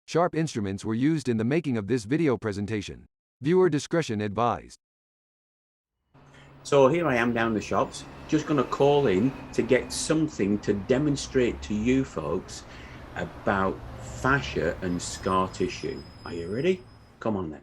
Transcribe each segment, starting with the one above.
Sharp instruments were used in the making of this video presentation. Viewer discretion advised. So here I am down the shops, just going to call in to get something to demonstrate to you folks about fascia and scar tissue. Are you ready? Come on then.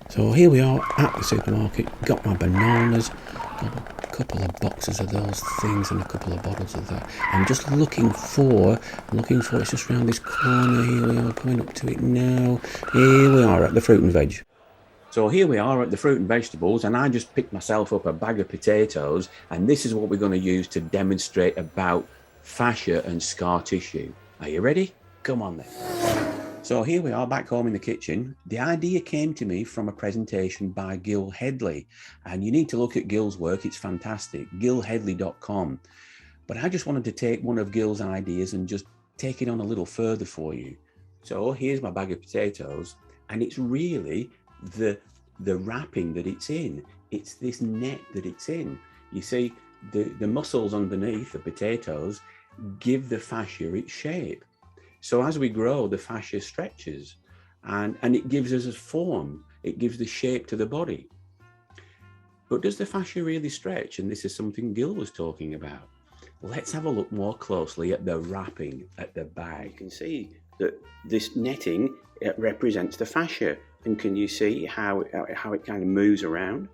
So here we are at the supermarket, got my bananas, got a couple of boxes of those things and a couple of bottles of that. I'm just looking for, it's just round this corner. Here we are, going up to it now. Here we are at the fruit and veg. So here we are at the fruit and vegetables, and I just picked myself up a bag of potatoes, and this is what we're going to use to demonstrate about fascia and scar tissue. Are you ready? Come on then. So here we are back home in the kitchen. The idea came to me from a presentation by Gil Hedley, and you need to look at Gil's work. It's fantastic, gilhedley.com. But I just wanted to take one of Gil's ideas and just take it on a little further for you. So here's my bag of potatoes, and it's really the wrapping that it's in. It's this net that it's in. You see, the muscles underneath the potatoes give the fascia its shape. So as we grow, the fascia stretches and it gives us a form. It gives the shape to the body. But does the fascia really stretch? And this is something Gil was talking about. Let's have a look more closely at the wrapping, at the bag. You can see that this netting, it represents the fascia. And can you see how it kind of moves around?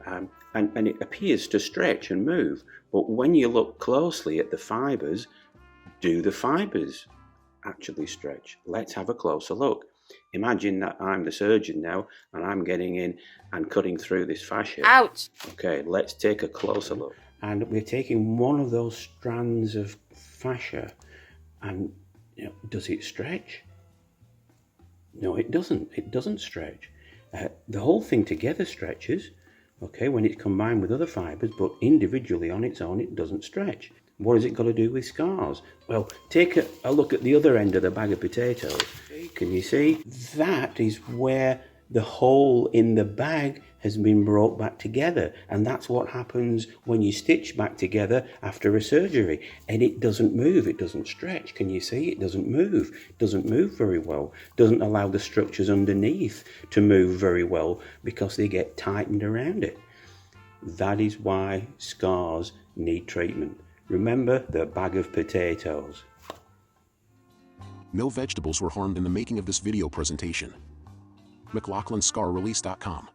And it appears to stretch and move. But when you look closely at the fibers, do the fibers actually stretch? Let's have a closer look. Imagine that I'm the surgeon now and I'm getting in and cutting through this fascia. Ouch! Okay, let's take a closer look. And we're taking one of those strands of fascia and does it stretch? No, it doesn't. It doesn't stretch. The whole thing together stretches, okay, when it's combined with other fibers, but individually on its own, it doesn't stretch. What has it got to do with scars? Well, take a look at the other end of the bag of potatoes. Can you see? That is where the hole in the bag has been brought back together. And that's what happens when you stitch back together after a surgery. And it doesn't move, it doesn't stretch. Can you see? It doesn't move. It doesn't move very well. It doesn't allow the structures underneath to move very well because they get tightened around it. That is why scars need treatment. Remember the bag of potatoes. No vegetables were harmed in the making of this video presentation. McLaughlinsScarRelease.com